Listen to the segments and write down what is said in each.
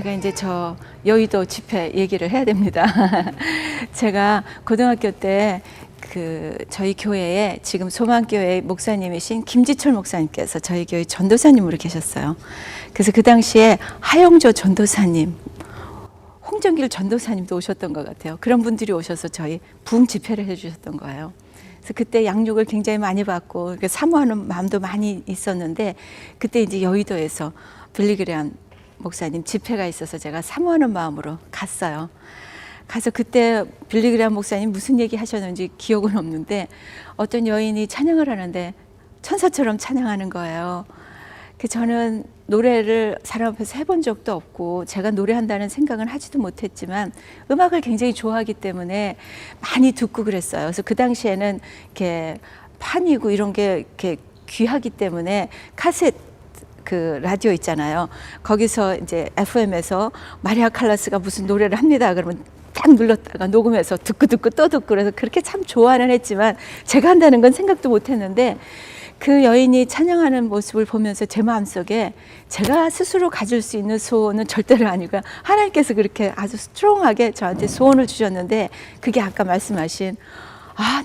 제가 이제 저 여의도 집회 얘기를 해야 됩니다. 제가 고등학교 때 저희 교회에 지금 소망교회 목사님이신 김지철 목사님께서 저희 교회 전도사님으로 계셨어요. 그래서 그 당시에 하영조 전도사님, 홍정길 전도사님도 오셨던 것 같아요. 그런 분들이 오셔서 저희 부흥 집회를 해주셨던 거예요. 그래서 그때 양육을 굉장히 많이 받고 사모하는 마음도 많이 있었는데, 그때 이제 여의도에서 빌리그레한 목사님 집회가 있어서 제가 사모하는 마음으로 갔어요. 가서 그때 빌리그레한 목사님 무슨 얘기 하셨는지 기억은 없는데, 어떤 여인이 찬양을 하는데 천사처럼 찬양하는 거예요. 저는 노래를 사람 앞에서 해본 적도 없고 제가 노래한다는 생각은 하지도 못했지만 음악을 굉장히 좋아하기 때문에 많이 듣고 그랬어요. 그래서 그 당시에는 이렇게 판이고 이런 게 이렇게 귀하기 때문에 카세트 라디오 있잖아요. 거기서 이제 FM에서 마리아 칼라스가 무슨 노래를 합니다. 그러면 딱 눌렀다가 녹음해서 듣고 또 듣고, 그래서 그렇게 참 좋아는 했지만 제가 한다는 건 생각도 못 했는데, 그 여인이 찬양하는 모습을 보면서 제 마음속에 제가 스스로 가질 수 있는 소원은 절대로 아니고 하나님께서 그렇게 아주 스트롱하게 저한테 소원을 주셨는데, 그게 아까 말씀하신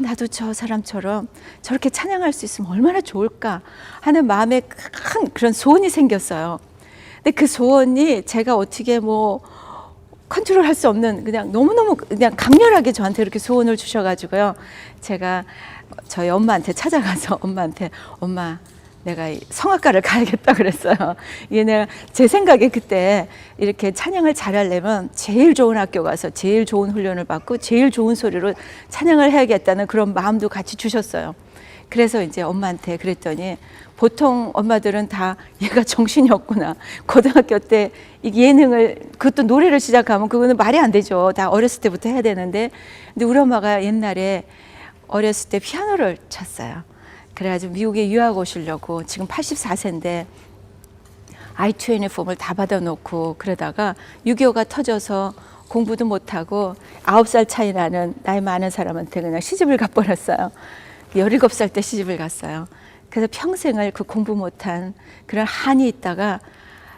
나도 저 사람처럼 저렇게 찬양할 수 있으면 얼마나 좋을까 하는 마음에 큰 그런 소원이 생겼어요. 근데 그 소원이 제가 어떻게 컨트롤 할 수 없는, 그냥 너무너무 그냥 강렬하게 저한테 이렇게 소원을 주셔가지고요. 제가 저희 엄마한테 찾아가서 엄마 내가 성악가를 가야겠다 그랬어요. 얘네 제 생각에 그때 이렇게 찬양을 잘하려면 제일 좋은 학교 가서 제일 좋은 훈련을 받고 제일 좋은 소리로 찬양을 해야겠다는 그런 마음도 같이 주셨어요. 그래서 이제 엄마한테 그랬더니, 보통 엄마들은 다 얘가 정신이 없구나, 고등학교 때 예능을, 그것도 노래를 시작하면 그거는 말이 안 되죠. 다 어렸을 때부터 해야 되는데. 근데 우리 엄마가 옛날에 어렸을 때 피아노를 쳤어요. 그래가지고 미국에 유학 오시려고, 지금 84세인데 I-20 폼을 다 받아놓고 그러다가 6.25가 터져서 공부도 못하고 9살 차이 나는 나이 많은 사람한테 그냥 시집을 가버렸어요. 17살 때 시집을 갔어요. 그래서 평생을 그 공부 못한 그런 한이 있다가,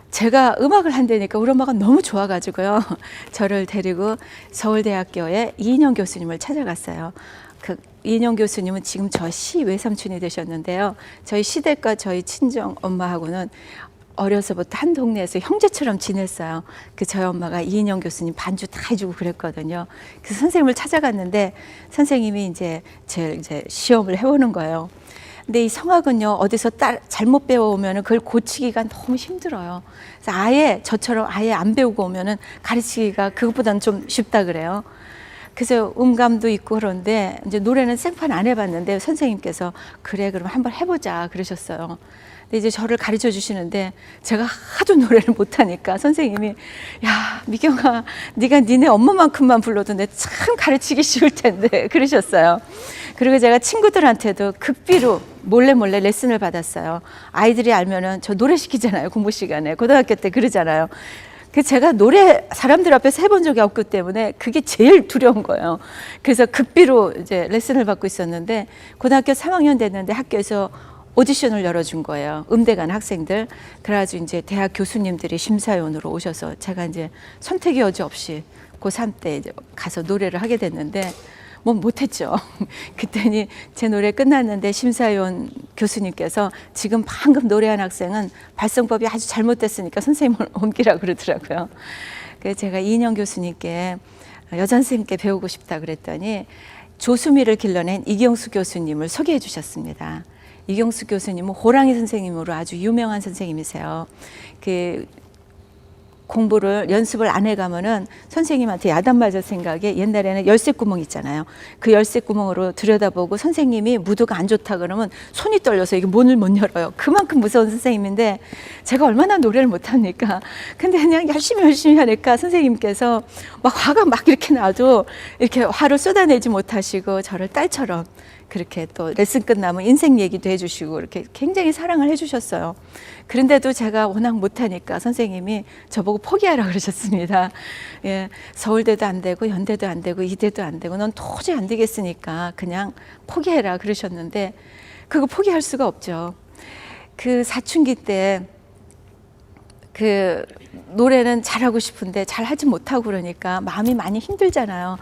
제가 음악을 한다니까 우리 엄마가 너무 좋아가지고요, 저를 데리고 서울대학교에 이인영 교수님을 찾아갔어요. 그 이인영 교수님은 지금 저 시 외삼촌이 되셨는데요, 저희 시댁과 저희 친정 엄마하고는 어려서부터 한 동네에서 형제처럼 지냈어요. 저희 엄마가 이인영 교수님 반주 다 해주고 그랬거든요. 그래서 선생님을 찾아갔는데 선생님이 이제 시험을 해오는 거예요. 근데 이 성악은요, 어디서 잘못 배워오면 그걸 고치기가 너무 힘들어요. 그래서 아예 저처럼 아예 안 배우고 오면은 가르치기가 그것보다는 좀 쉽다 그래요. 그래서 음감도 있고 그런데 이제 노래는 생판 안 해봤는데 선생님께서 그래 그럼 한번 해보자 그러셨어요. 근데 이제 저를 가르쳐 주시는데 제가 하도 노래를 못하니까 선생님이, 야 미경아, 네가 니네 엄마만큼만 불러도 내 참 가르치기 쉬울 텐데 그러셨어요. 그리고 제가 친구들한테도 극비로 몰래 레슨을 받았어요. 아이들이 알면은 저 노래 시키잖아요, 공부 시간에. 고등학교 때 그러잖아요. 제가 노래 사람들 앞에서 해본 적이 없기 때문에 그게 제일 두려운 거예요. 그래서 극비로 이제 레슨을 받고 있었는데, 고등학교 3학년 됐는데 학교에서 오디션을 열어준 거예요. 음대 간 학생들. 그래가지고 이제 대학 교수님들이 심사위원으로 오셔서 제가 이제 선택의 여지 없이 고3 때 이제 가서 노래를 하게 됐는데, 못했죠. 그때니 제 노래 끝났는데 심사위원 교수님께서 지금 방금 노래한 학생은 발성법이 아주 잘못됐으니까 선생님을 옮기라 그러더라고요. 그래서 제가 이인영 교수님께, 여자 선생님께 배우고 싶다 그랬더니 조수미를 길러낸 이경수 교수님을 소개해 주셨습니다. 이경수 교수님은 호랑이 선생님으로 아주 유명한 선생님이세요. 공부를 연습을 안 해가면은 선생님한테 야단 맞을 생각에, 옛날에는 열쇠구멍 있잖아요. 그 열쇠구멍으로 들여다보고 선생님이 무드가 안 좋다 그러면 손이 떨려서 이게 문을 못 열어요. 그만큼 무서운 선생님인데 제가 얼마나 노래를 못합니까? 근데 그냥 열심히 하니까 선생님께서 막 화가 막 이렇게 나도 이렇게 화를 쏟아내지 못하시고 저를 딸처럼 그렇게 또 레슨 끝나면 인생 얘기도 해주시고 이렇게 굉장히 사랑을 해주셨어요. 그런데도 제가 워낙 못하니까 선생님이 저보고 포기하라 그러셨습니다. 예, 서울대도 안 되고 연대도 안 되고 이대도 안 되고 넌 도저히 안 되겠으니까 그냥 포기해라 그러셨는데, 그거 포기할 수가 없죠. 그 사춘기 때 그 노래는 잘하고 싶은데 잘하지 못하고 그러니까 마음이 많이 힘들잖아요.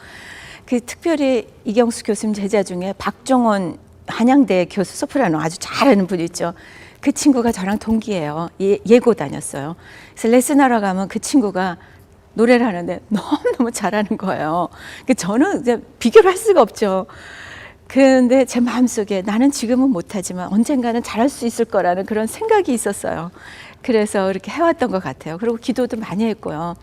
그 특별히 이경수 교수님 제자 중에 박종원 한양대 교수 소프라노 아주 잘하는 분 있죠. 그 친구가 저랑 동기예요. 예고 다녔어요. 그래서 레슨하러 가면 그 친구가 노래를 하는데 너무너무 잘하는 거예요. 저는 이제 비교를 할 수가 없죠. 그런데 제 마음속에 나는 지금은 못하지만 언젠가는 잘할 수 있을 거라는 그런 생각이 있었어요. 그래서 이렇게 해왔던 것 같아요. 그리고 기도도 많이 했고요.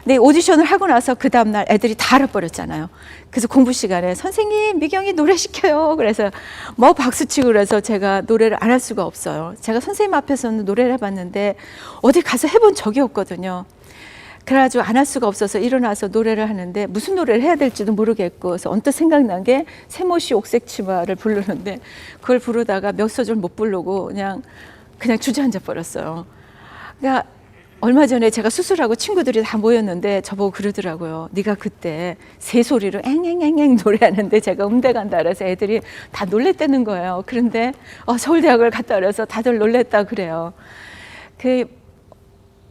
근데 오디션을 하고 나서 그 다음날 애들이 다 알아버렸잖아요. 그래서 공부 시간에 선생님 미경이 노래 시켜요. 그래서 뭐 박수치고 그래서 제가 노래를 안 할 수가 없어요. 제가 선생님 앞에서는 노래를 해봤는데 어디 가서 해본 적이 없거든요. 그래가지고 안 할 수가 없어서 일어나서 노래를 하는데 무슨 노래를 해야 될지도 모르겠고 그래서 언뜻 생각난 게 세모시 옥색치마를 부르는데 그걸 부르다가 몇 소절 못 부르고 그냥 주저앉아 버렸어요. 그러니까 얼마 전에 제가 수술하고 친구들이 다 모였는데 저보고 그러더라고요. 네가 그때 새소리로 앵앵앵앵 노래하는데 제가 음대 간다 그래서 애들이 다 놀랬다는 거예요. 그런데 서울대학을 갔다 그래서 다들 놀랬다 그래요. 그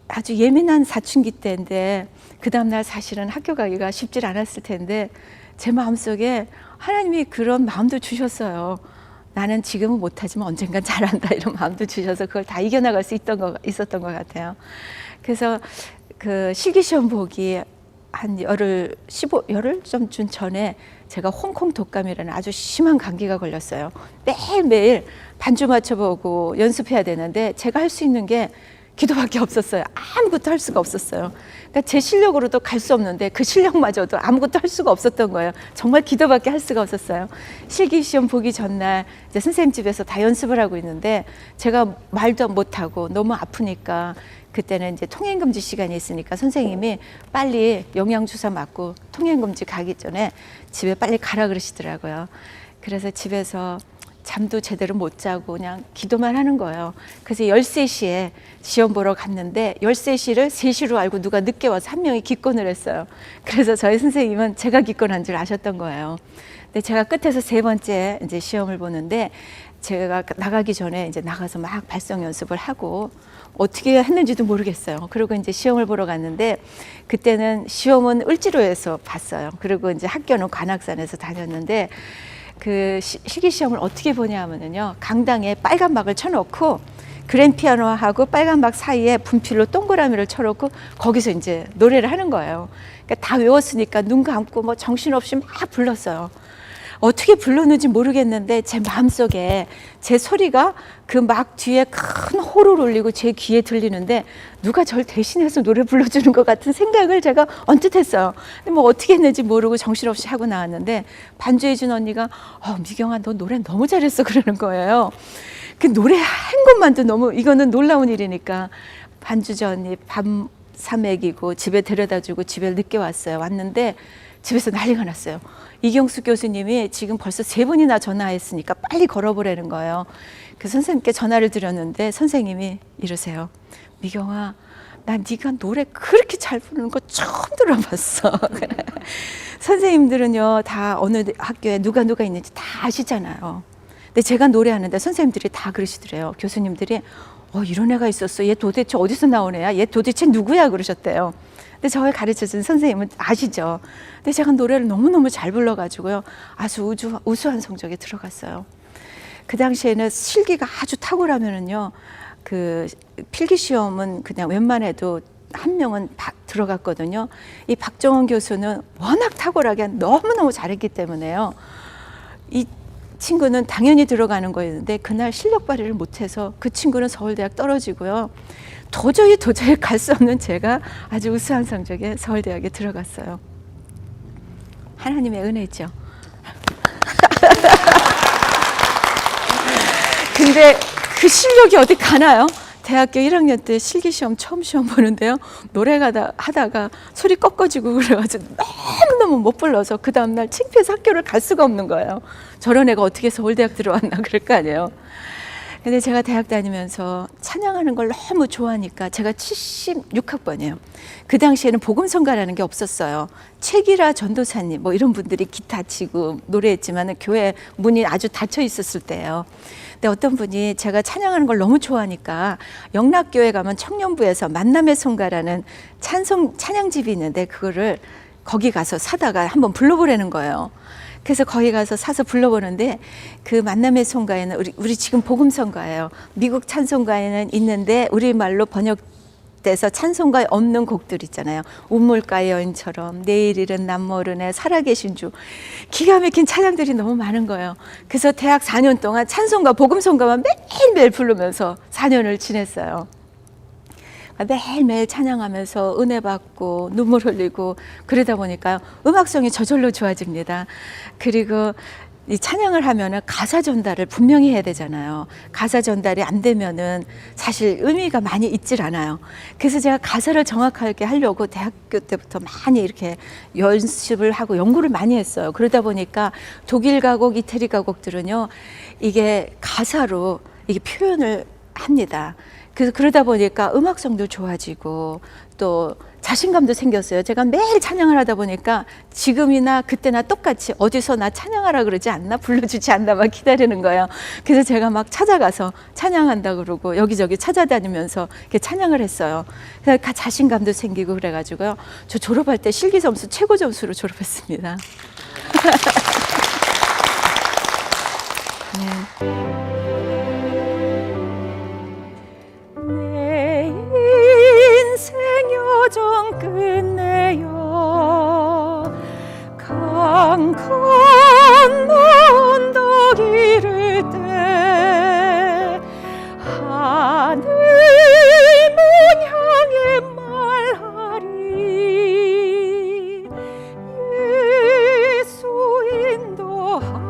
아주 예민한 사춘기 때인데 그 다음날 사실은 학교 가기가 쉽지 않았을 텐데 제 마음속에 하나님이 그런 마음도 주셨어요. 나는 지금은 못하지만 언젠간 잘한다 이런 마음도 주셔서 그걸 다 이겨나갈 수 있었던 것 같아요. 그래서 그 실기시험 보기 한 열흘 좀 전에 제가 홍콩 독감이라는 아주 심한 감기가 걸렸어요. 매일매일 반주 맞춰보고 연습해야 되는데 제가 할 수 있는 게 기도밖에 없었어요. 아무것도 할 수가 없었어요. 그러니까 제 실력으로도 갈 수 없는데 그 실력마저도 아무것도 할 수가 없었던 거예요. 정말 기도밖에 할 수가 없었어요. 실기시험 보기 전날 이제 선생님 집에서 다 연습을 하고 있는데 제가 말도 못하고 너무 아프니까 그때는 이제 통행금지 시간이 있으니까 선생님이 빨리 영양주사 맞고 통행금지 가기 전에 집에 빨리 가라 그러시더라고요. 그래서 집에서 잠도 제대로 못 자고 그냥 기도만 하는 거예요. 그래서 13시에 시험 보러 갔는데 13시를 3시로 알고 누가 늦게 와서 한 명이 기권을 했어요. 그래서 저희 선생님은 제가 기권한 줄 아셨던 거예요. 근데 제가 끝에서 3번째 이제 시험을 보는데 제가 나가기 전에 이제 나가서 막 발성 연습을 하고 어떻게 했는지도 모르겠어요. 그리고 이제 시험을 보러 갔는데 그때는 시험은 을지로에서 봤어요. 그리고 이제 학교는 관악산에서 다녔는데 그 실기시험을 어떻게 보냐 하면요. 강당에 빨간 막을 쳐놓고 그랜피아노하고 빨간 막 사이에 분필로 동그라미를 쳐놓고 거기서 이제 노래를 하는 거예요. 그러니까 다 외웠으니까 눈 감고 뭐 정신없이 막 불렀어요. 어떻게 불렀는지 모르겠는데 제 마음속에 제 소리가 그 막 뒤에 큰 호를 울리고 제 귀에 들리는데 누가 절 대신해서 노래 불러주는 것 같은 생각을 제가 언뜻 했어요. 근데 뭐 어떻게 했는지 모르고 정신없이 하고 나왔는데 반주해준 언니가 미경아 너 노래 너무 잘했어 그러는 거예요. 그 노래 한 것만도 너무 이거는 놀라운 일이니까 반주자 언니 밤 사맥이고 집에 데려다주고 집에 늦게 왔는데 집에서 난리가 났어요. 이경수 교수님이 지금 벌써 3번이나 전화했으니까 빨리 걸어보라는 거예요. 그 선생님께 전화를 드렸는데 선생님이 이러세요. 미경아, 나 네가 노래 그렇게 잘 부르는 거 처음 들어봤어. 선생님들은요, 다 어느 학교에 누가 있는지 다 아시잖아요. 근데 제가 노래하는데 선생님들이 다 그러시더래요. 교수님들이 이런 애가 있었어. 얘 도대체 어디서 나온 애야? 얘 도대체 누구야? 그러셨대요. 근데 저를 가르쳐준 선생님은 아시죠? 근데 제가 노래를 너무너무 잘 불러가지고요. 아주 우수한 성적에 들어갔어요. 그 당시에는 실기가 아주 탁월하면은요. 그 필기시험은 그냥 웬만해도 한 명은 들어갔거든요. 이 박정원 교수는 워낙 탁월하게 너무너무 잘했기 때문에요. 이 친구는 당연히 들어가는 거였는데 그날 실력 발휘를 못해서 그 친구는 서울대학 떨어지고요. 도저히 갈 수 없는 제가 아주 우수한 성적에 서울대학에 들어갔어요. 하나님의 은혜죠. 근데 그 실력이 어디 가나요? 대학교 1학년 때 실기시험 처음 시험 보는데요. 노래 하다가 소리 꺾어지고 그래가지고 너무너무 못 불러서 그 다음날 창피해서 학교를 갈 수가 없는 거예요. 저런 애가 어떻게 서울대학 들어왔나 그럴 거 아니에요. 근데 제가 대학 다니면서 찬양하는 걸 너무 좋아하니까 제가 76학번이에요. 그 당시에는 복음성가라는 게 없었어요. 최기라 전도사님 뭐 이런 분들이 기타 치고 노래했지만 교회 문이 아주 닫혀 있었을 때예요. 근데 어떤 분이 제가 찬양하는 걸 너무 좋아하니까 영락교회 가면 청년부에서 만남의 송가라는 찬양집이 있는데 그거를 거기 가서 사다가 한번 불러보라는 거예요. 그래서 거기 가서 사서 불러보는데 그 만남의 송가에는 우리 지금 복음성가예요. 미국 찬송가에는 있는데 우리말로 번역돼서 찬송가에 없는 곡들 있잖아요. 우물가의 여인처럼 내일일은 남 모르네 살아계신 주, 기가 막힌 찬양들이 너무 많은 거예요. 그래서 대학 4년 동안 찬송가 복음성가만 매일매일 부르면서 4년을 지냈어요. 매일매일 찬양하면서 은혜 받고 눈물 흘리고 그러다 보니까 음악성이 저절로 좋아집니다. 그리고 이 찬양을 하면은 가사 전달을 분명히 해야 되잖아요. 가사 전달이 안 되면은 사실 의미가 많이 있질 않아요. 그래서 제가 가사를 정확하게 하려고 대학교 때부터 많이 이렇게 연습을 하고 연구를 많이 했어요. 그러다 보니까 독일 가곡, 이태리 가곡들은요, 이게 가사로 이게 표현을 합니다. 그래서 그러다 보니까 음악성도 좋아지고 또 자신감도 생겼어요. 제가 매일 찬양을 하다 보니까 지금이나 그때나 똑같이 어디서 나 찬양하라 그러지 않나? 불러주지 않나? 막 기다리는 거예요. 그래서 제가 막 찾아가서 찬양한다 그러고 여기저기 찾아다니면서 이렇게 찬양을 했어요. 그래서 자신감도 생기고 그래가지고요. 저 졸업할 때 실기 점수 최고 점수로 졸업했습니다. 네. 여정 끝내요 강 건너 언덕 이를 때 하늘 문 향해 말하리 예수 인도하셨네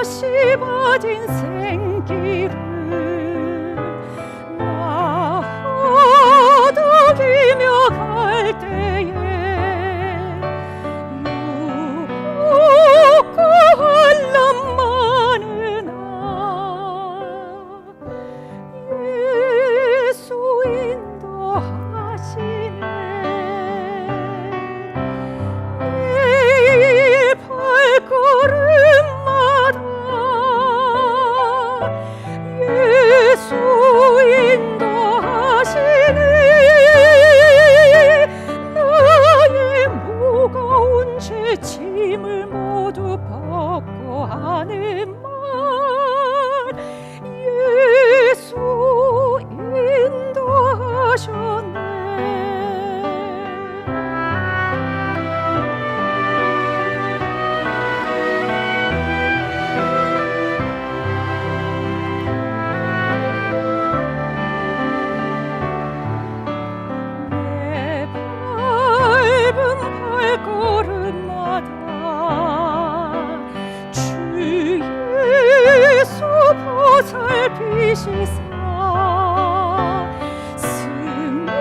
씹어진 생기를 나 허덕이며 갈 때에 무겁고 한람 많으나 예수 인도하시네 내 발걸음마다 예수 인도하시네 나의 무거운 죄 짐을 모두 벗고 하는 말 예수 인도하셨네 발걸음마다 주 예수 보살피시사 승리의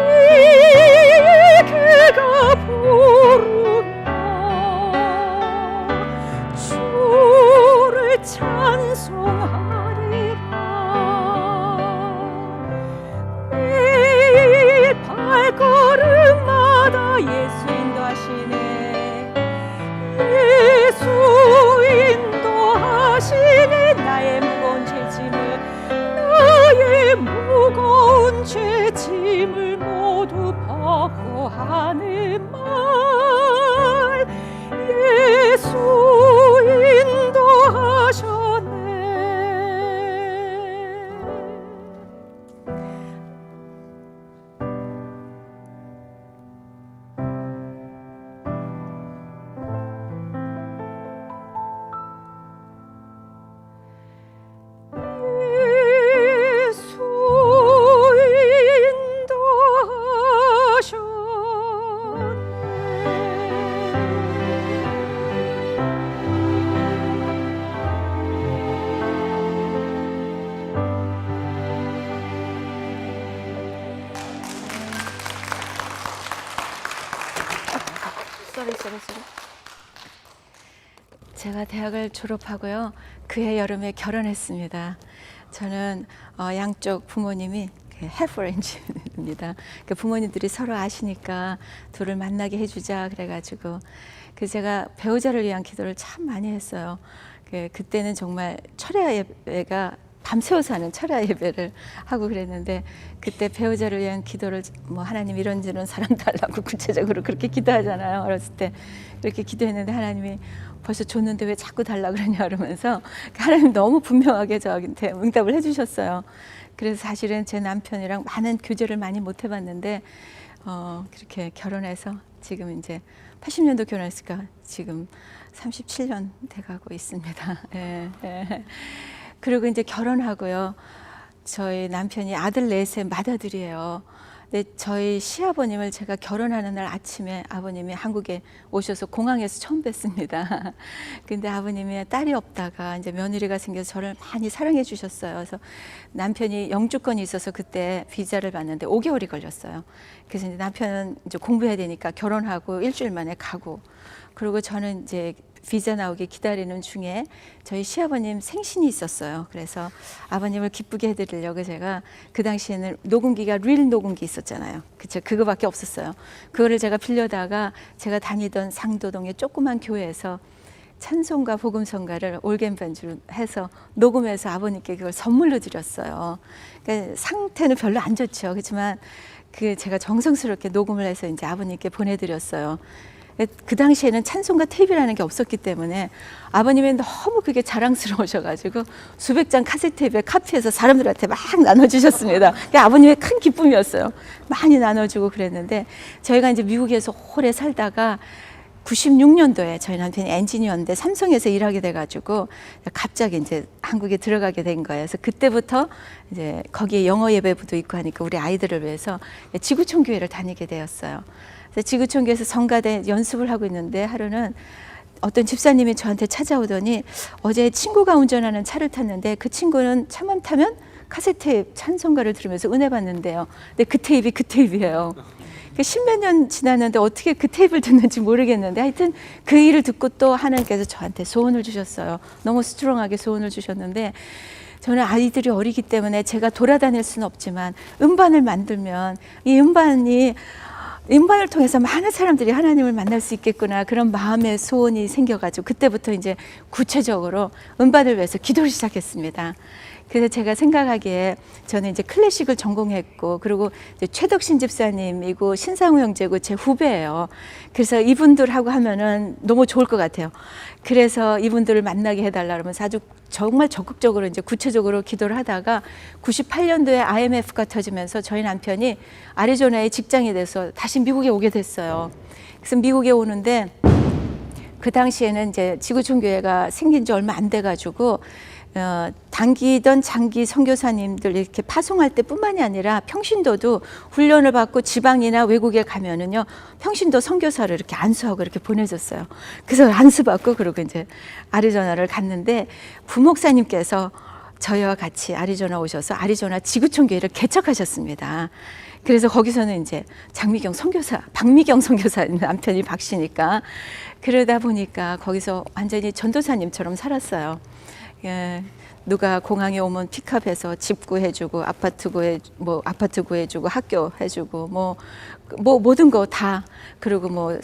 개가 부르며 주를 찬송하리라 매일 발걸음마다 예수 인도하시네 예수 인도하시네 나의 무거운 죄짐을 모두 벗고 하는 말 예수 인도하셨네 제가 대학을 졸업하고요. 그해 여름에 결혼했습니다. 저는 양쪽 부모님이 half arrange입니다. 그 부모님들이 서로 아시니까 둘을 만나게 해주자 그래가지고 그 제가 배우자를 위한 기도를 참 많이 했어요. 그때는 정말 철야 예배가 밤새워서 하는 철야 예배를 하고 그랬는데 그때 배우자를 위한 기도를 뭐 하나님 이런저런 사람 달라고 구체적으로 그렇게 기도하잖아요. 어렸을 때 그렇게 기도했는데 하나님이 벌써 줬는데 왜 자꾸 달라 그러냐 그러면서 하나님 너무 분명하게 저한테 응답을 해주셨어요. 그래서 사실은 제 남편이랑 많은 교제를 많이 못 해봤는데 그렇게 결혼해서 지금 이제 80년도 결혼했으니까 지금 37년 돼가고 있습니다. 예, 예. 그리고 이제 결혼하고요. 저희 남편이 아들 넷의 맏아들이에요. 근데 저희 시아버님을 제가 결혼하는 날 아침에 아버님이 한국에 오셔서 공항에서 처음 뵀습니다. 근데 아버님이 딸이 없다가 이제 며느리가 생겨서 저를 많이 사랑해 주셨어요. 그래서 남편이 영주권이 있어서 그때 비자를 받는데 5개월이 걸렸어요. 그래서 이제 남편은 이제 공부해야 되니까 결혼하고 일주일 만에 가고, 그리고 저는 이제 비자 나오기 기다리는 중에 저희 시아버님 생신이 있었어요. 그래서 아버님을 기쁘게 해드리려고 제가 그 당시에는 녹음기가 릴 녹음기 있었잖아요. 그쵸? 그거밖에 없었어요. 그거를 제가 빌려다가 제가 다니던 상도동의 조그만 교회에서 찬송가 복음성가를 올겐 반주로 해서 녹음해서 아버님께 그걸 선물로 드렸어요. 그러니까 상태는 별로 안 좋죠. 그렇지만 그 제가 정성스럽게 녹음을 해서 이제 아버님께 보내드렸어요. 그 당시에는 찬송가 테이프라는 게 없었기 때문에 아버님이 너무 그게 자랑스러우셔가지고 수백 장 카세트 테이프에 카피해서 사람들한테 막 나눠주셨습니다. 그게 아버님의 큰 기쁨이었어요. 많이 나눠주고 그랬는데 저희가 이제 미국에서 오래 살다가 96년도에 저희 남편이 엔지니어인데 삼성에서 일하게 돼가지고 갑자기 이제 한국에 들어가게 된 거예요. 그래서 그때부터 이제 거기에 영어 예배부도 있고 하니까 우리 아이들을 위해서 지구촌 교회를 다니게 되었어요. 지구촌 교회에서 성가대 연습을 하고 있는데 하루는 어떤 집사님이 저한테 찾아오더니 어제 친구가 운전하는 차를 탔는데 그 친구는 차만 타면 카세트 테이프 찬송가를 들으면서 은혜 받는데요. 근데 그 테이프이 그 테이프예요. 십몇 년 지났는데 어떻게 그 테이프를 듣는지 모르겠는데 하여튼 그 일을 듣고 또 하나님께서 저한테 소원을 주셨어요. 너무 스트롱하게 소원을 주셨는데 저는 아이들이 어리기 때문에 제가 돌아다닐 수는 없지만 음반을 만들면 이 음반을 통해서 많은 사람들이 하나님을 만날 수 있겠구나, 그런 마음의 소원이 생겨가지고 그때부터 이제 구체적으로 음반을 위해서 기도를 시작했습니다. 그래서 제가 생각하기에 저는 이제 클래식을 전공했고, 그리고 이제 최덕신 집사님이고 신상우 형제고 제 후배예요. 그래서 이분들하고 하면은 너무 좋을 것 같아요. 그래서 이분들을 만나게 해달라 그러면서 아주 정말 적극적으로 이제 구체적으로 기도를 하다가 98년도에 IMF가 터지면서 저희 남편이 애리조나에 직장이 돼서 다시 미국에 오게 됐어요. 그래서 미국에 오는데 그 당시에는 이제 지구촌 교회가 생긴 지 얼마 안 돼가지고 단기든 장기 선교사님들 이렇게 파송할 때뿐만이 아니라 평신도도 훈련을 받고 지방이나 외국에 가면은요 평신도 선교사를 이렇게 안수하고 이렇게 보내줬어요. 그래서 안수받고 그러고 이제 애리조나를 갔는데 부목사님께서 저희와 같이 애리조나 오셔서 애리조나 지구촌 교회를 개척하셨습니다. 그래서 거기서는 이제 박미경 선교사 남편이 박씨니까 그러다 보니까 거기서 완전히 전도사님처럼 살았어요. 예, 누가 공항에 오면 픽업해서 집 구해주고 아파트 구해주고 학교 해주고 뭐 모든 거 다, 그리고 뭐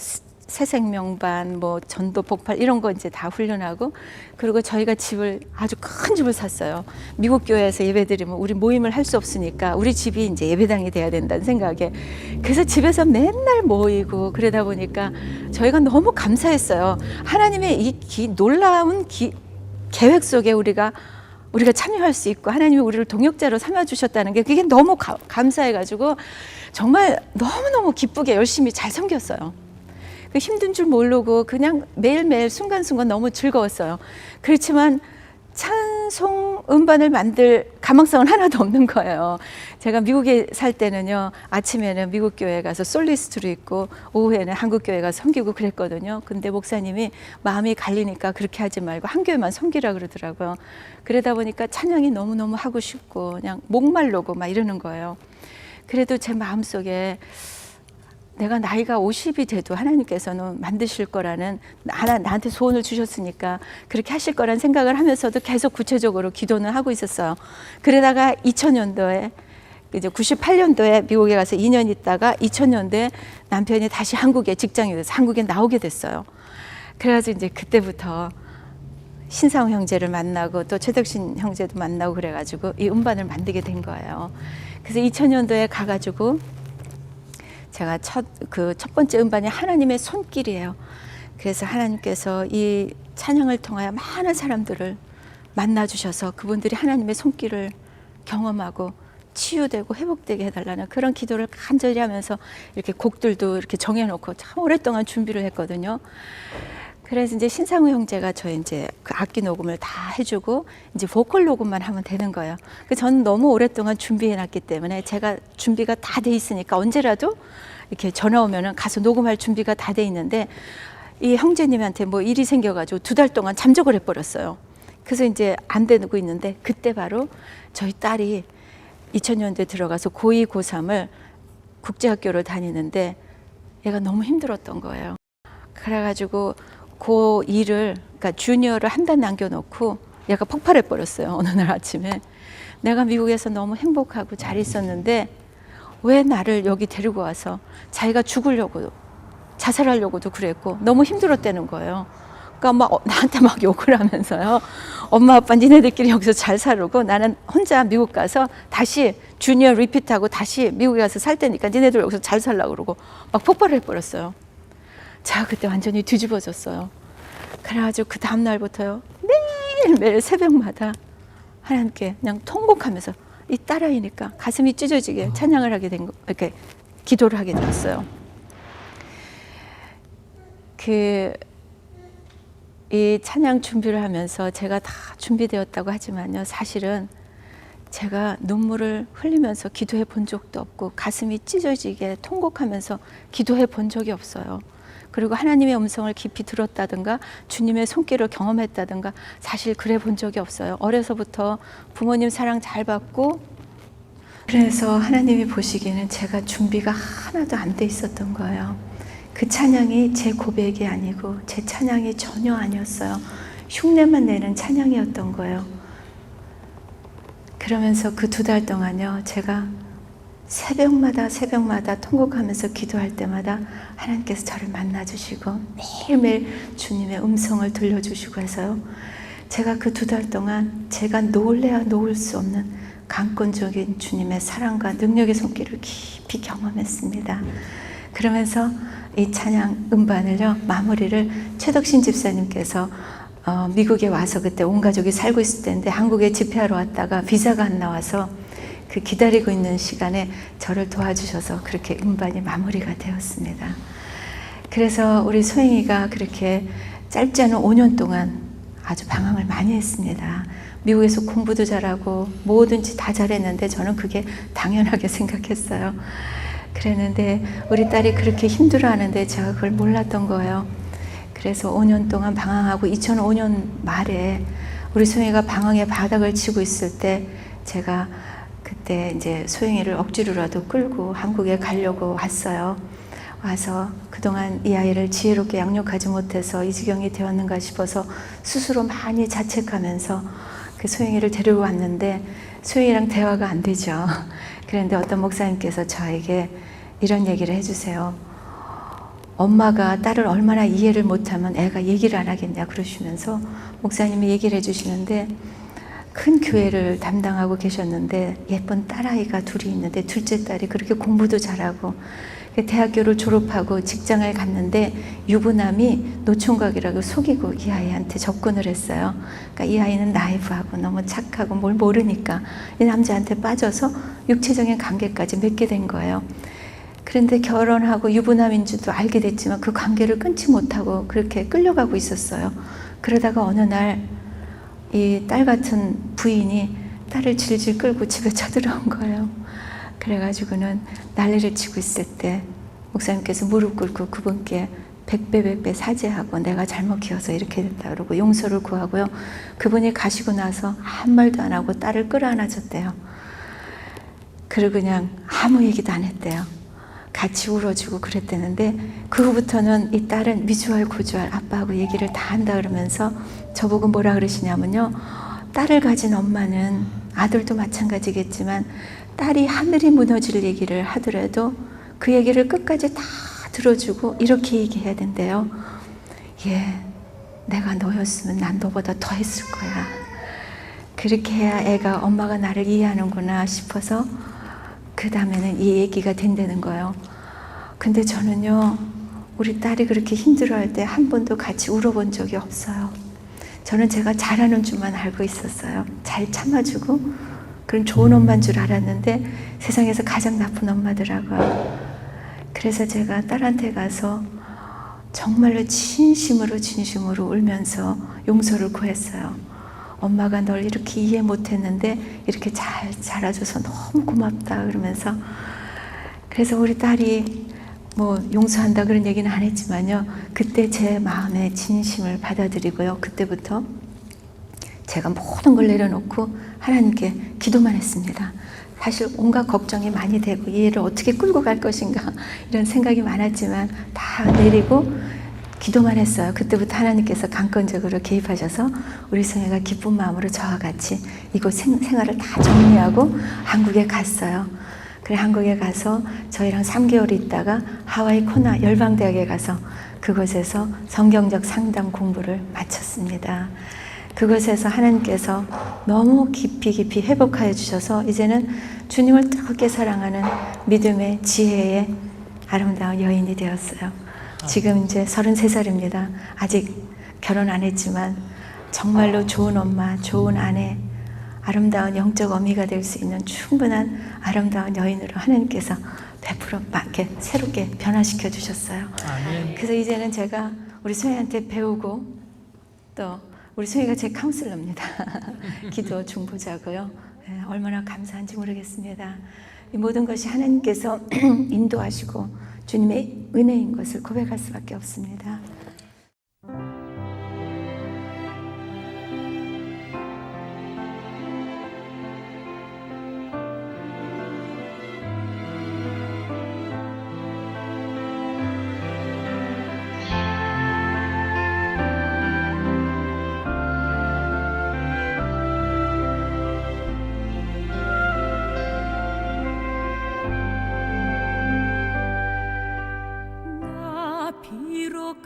새생명반 전도 폭발 이런 거 이제 다 훈련하고, 그리고 저희가 아주 큰 집을 샀어요. 미국 교회에서 예배드리면 우리 모임을 할 수 없으니까 우리 집이 이제 예배당이 돼야 된다는 생각에, 그래서 집에서 맨날 모이고 그러다 보니까 저희가 너무 감사했어요. 하나님의 이 놀라운 계획 속에 우리가 참여할 수 있고 하나님이 우리를 동역자로 삼아주셨다는 게 그게 너무 감사해가지고 정말 너무너무 기쁘게 열심히 잘 섬겼어요. 힘든 줄 모르고 그냥 매일매일 순간순간 너무 즐거웠어요. 그렇지만 찬송 음반을 만들 가망성은 하나도 없는 거예요. 제가 미국에 살 때는요, 아침에는 미국 교회 가서 솔리스트로 있고 오후에는 한국 교회 가서 섬기고 그랬거든요. 근데 목사님이 마음이 갈리니까 그렇게 하지 말고 한 교회만 섬기라 그러더라고요. 그러다 보니까 찬양이 너무너무 하고 싶고 그냥 목말르고 막 이러는 거예요. 그래도 제 마음속에 내가 나이가 50이 돼도 하나님께서는 만드실 거라는, 나한테 소원을 주셨으니까 그렇게 하실 거라는 생각을 하면서도 계속 구체적으로 기도는 하고 있었어요. 그러다가 2000년도에 이제 98년도에 미국에 가서 2년 있다가 2000년도에 남편이 다시 한국에 직장이 돼서 한국에 나오게 됐어요. 그래가지고 이제 그때부터 신상우 형제를 만나고 또 최덕신 형제도 만나고 그래가지고 이 음반을 만들게 된 거예요. 그래서 2000년도에 가가지고 제가 첫 번째 음반이 하나님의 손길이에요. 그래서 하나님께서 이 찬양을 통하여 많은 사람들을 만나주셔서 그분들이 하나님의 손길을 경험하고 치유되고 회복되게 해달라는 그런 기도를 간절히 하면서 이렇게 곡들도 이렇게 정해놓고 참 오랫동안 준비를 했거든요. 그래서 이제 신상우 형제가 저 이제 그 악기 녹음을 다 해주고 이제 보컬 녹음만 하면 되는 거예요. 저는 너무 오랫동안 준비해놨기 때문에 제가 준비가 다 돼 있으니까 언제라도 이렇게 전화 오면은 가서 녹음할 준비가 다 돼 있는데 이 형제님한테 뭐 일이 생겨가지고 2달 동안 잠적을 해버렸어요. 그래서 이제 안 되고 있는데 그때 바로 저희 딸이 2000년도에 들어가서 고2, 고3을 국제학교를 다니는데 얘가 너무 힘들었던 거예요. 그래가지고 고2를 그러니까 주니어를 한 달 남겨놓고 얘가 폭발해 버렸어요. 어느 날 아침에 내가 미국에서 너무 행복하고 잘 있었는데 왜 나를 여기 데리고 와서 자기가 죽으려고 자살하려고도 그랬고 너무 힘들었다는 거예요. 그러니까 막 나한테 막 욕을 하면서요. 엄마 아빠 니네들끼리 여기서 잘 살고 나는 혼자 미국 가서 다시 주니어 리피트하고 다시 미국에 가서 살 테니까 니네들 여기서 잘 살라고 그러고 막 폭발을 해버렸어요. 제가 그때 완전히 뒤집어졌어요. 그래가지고 그 다음 날부터요 매일 새벽마다 하나님께 그냥 통곡하면서 이 딸아이니까 가슴이 찢어지게 찬양을 하게 된 거, 이렇게 기도를 하게 되었어요. 이 찬양 준비를 하면서 제가 다 준비되었다고 하지만요, 사실은 제가 눈물을 흘리면서 기도해 본 적도 없고 가슴이 찢어지게 통곡하면서 기도해 본 적이 없어요. 그리고 하나님의 음성을 깊이 들었다든가 주님의 손길을 경험했다든가 사실 그래 본 적이 없어요. 어려서부터 부모님 사랑 잘 받고 그래서 하나님이 보시기에는 제가 준비가 하나도 안 돼 있었던 거예요. 그 찬양이 제 고백이 아니고 제 찬양이 전혀 아니었어요. 흉내만 내는 찬양이었던 거예요. 그러면서 그 2달 동안요, 제가 새벽마다 통곡하면서 기도할 때마다 하나님께서 저를 만나주시고 매일매일 주님의 음성을 들려주시고 해서요, 제가 그 2달 동안 제가 놓을래야 놓을 수 없는 강권적인 주님의 사랑과 능력의 손길을 깊이 경험했습니다. 그러면서 이 찬양 음반을요, 마무리를 최덕신 집사님께서 미국에 와서 그때 온 가족이 살고 있을 때인데 한국에 집회하러 왔다가 비자가 안 나와서 그 기다리고 있는 시간에 저를 도와주셔서 그렇게 음반이 마무리가 되었습니다. 그래서 우리 소영이가 그렇게 짧지 않은 5년 동안 아주 방황을 많이 했습니다. 미국에서 공부도 잘하고 뭐든지 다 잘했는데 저는 그게 당연하게 생각했어요. 그랬는데 우리 딸이 그렇게 힘들어하는데 제가 그걸 몰랐던 거예요. 그래서 5년 동안 방황하고 2005년 말에 우리 소영이가 방황의 바닥을 치고 있을 때 제가 그때 이제 소영이를 억지로라도 끌고 한국에 가려고 왔어요. 와서 그동안 이 아이를 지혜롭게 양육하지 못해서 이 지경이 되었는가 싶어서 스스로 많이 자책하면서 그 소영이를 데리고 왔는데 소영이랑 대화가 안 되죠. 그런데 어떤 목사님께서 저에게 이런 얘기를 해주세요. 엄마가 딸을 얼마나 이해를 못하면 애가 얘기를 안 하겠냐 그러시면서 목사님이 얘기를 해주시는데, 큰 교회를 담당하고 계셨는데 예쁜 딸아이가 둘이 있는데 둘째 딸이 그렇게 공부도 잘하고 대학교를 졸업하고 직장을 갔는데 유부남이 노총각이라고 속이고 이 아이한테 접근을 했어요. 그러니까 이 아이는 나이브하고 너무 착하고 뭘 모르니까 이 남자한테 빠져서 육체적인 관계까지 맺게 된 거예요. 그런데 결혼하고 유부남인 줄도 알게 됐지만 그 관계를 끊지 못하고 그렇게 끌려가고 있었어요. 그러다가 어느 날 이 딸 같은 부인이 딸을 질질 끌고 집에 쳐들어온 거예요. 그래가지고는 난리를 치고 있을 때 목사님께서 무릎 꿇고 그분께 백배 사죄하고 내가 잘못 키워서 이렇게 됐다 그러고 용서를 구하고요. 그분이 가시고 나서 아무 말도 안 하고 딸을 끌어안아줬대요. 그리고 그냥 아무 얘기도 안 했대요. 같이 울어주고 그랬대는데 그 후부터는 이 딸은 미주알 고주알 아빠하고 얘기를 다 한다 그러면서 저보고 뭐라 그러시냐면요, 딸을 가진 엄마는 아들도 마찬가지겠지만 딸이 하늘이 무너질 얘기를 하더라도 그 얘기를 끝까지 다 들어주고 이렇게 얘기해야 된대요. 내가 너였으면 난 너보다 더 했을 거야. 그렇게 해야 애가 엄마가 나를 이해하는구나 싶어서 그 다음에는 이 얘기가 된다는 거예요. 근데 저는요, 우리 딸이 그렇게 힘들어할 때 한 번도 같이 울어본 적이 없어요. 저는 제가 잘하는 줄만 알고 있었어요. 잘 참아주고 그런 좋은 엄마인 줄 알았는데 세상에서 가장 나쁜 엄마더라고요. 그래서 제가 딸한테 가서 정말로 진심으로 울면서 용서를 구했어요. 엄마가 널 이렇게 이해 못했는데 이렇게 잘 자라줘서 너무 고맙다 그러면서. 그래서 우리 딸이 뭐 용서한다 그런 얘기는 안 했지만요, 그때 제 마음의 진심을 받아들이고요, 그때부터 제가 모든 걸 내려놓고 하나님께 기도만 했습니다. 사실 온갖 걱정이 많이 되고 이 애를 어떻게 끌고 갈 것인가 이런 생각이 많았지만 다 내리고 기도만 했어요. 그때부터 하나님께서 강권적으로 개입하셔서 우리 성혜가 기쁜 마음으로 저와 같이 이곳 생활을 다 정리하고 한국에 갔어요. 그래 한국에 가서 저희랑 3개월 있다가 하와이 코나 열방대학에 가서 그곳에서 성경적 상담 공부를 마쳤습니다. 그것에서 하나님께서 너무 깊이 회복하여 주셔서 이제는 주님을 뜨겁게 사랑하는 믿음의 지혜의 아름다운 여인이 되었어요. 지금 이제 33살입니다. 아직 결혼 안 했지만 정말로 좋은 엄마, 좋은 아내, 아름다운 영적 어미가 될 수 있는 충분한 아름다운 여인으로 하나님께서 베풀어 이렇게 새롭게 변화시켜 주셨어요. 아멘. 그래서 이제는 제가 우리 소희한테 배우고 또 우리 소희가 제 카운슬러입니다. 기도 중보자고요. 네, 얼마나 감사한지 모르겠습니다. 이 모든 것이 하나님께서 인도하시고 주님의 은혜인 것을 고백할 수밖에 없습니다.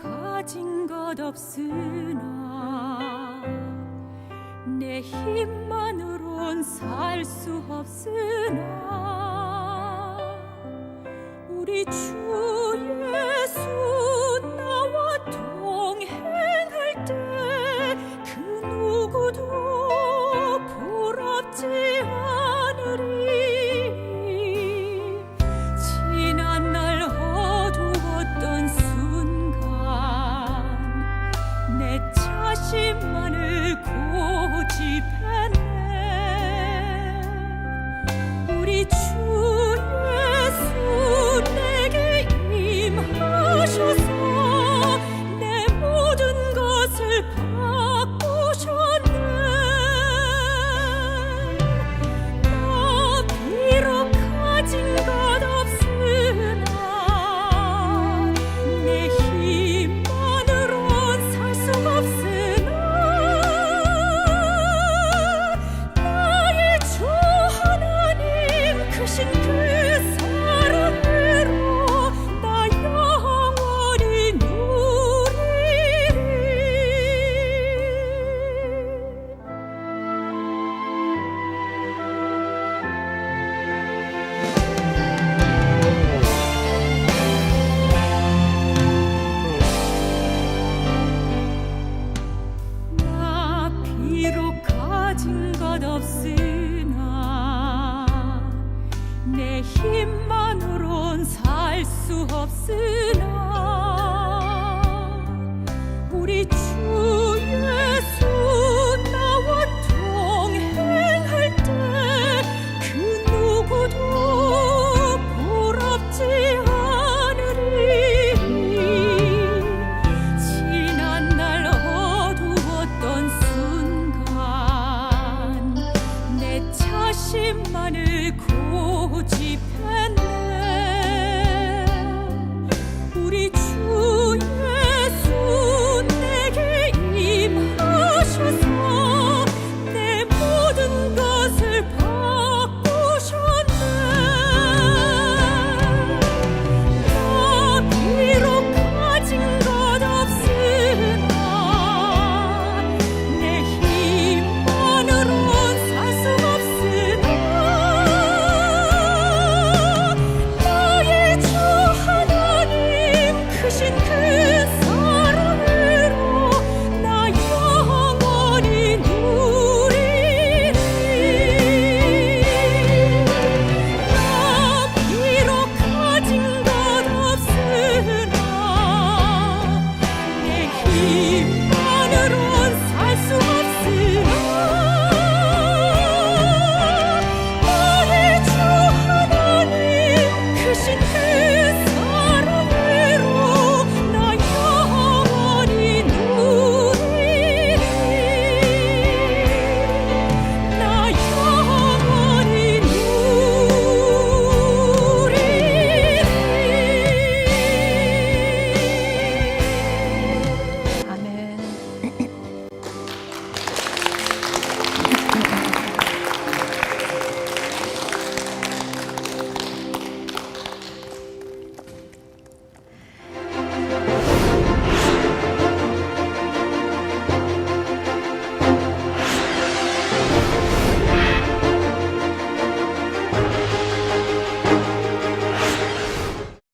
가진 것 없으나 내 힘만으론 살 수 없으나 우리 주 예수 나와 동행할 때 그 누구도 부럽지 않으리. 지난 날 어두웠던 내 자신만을 고집했네. 우리 주 예수 내게 임하셔서 내 모든 것을 바꾸셨네. 나 비록 가진 것 없으나 내 힘만으로 없으나 나의 주 하나님 크신 그 사랑으로 나 영원히 누리리. 비록 가진 것 없으나 내 힘만으론 살 수 없으나 우리 주 예수 나와 동행할 때 그 누구도 부럽지 않으리. 지난 날 어두웠던 내 자신만을 고집했네.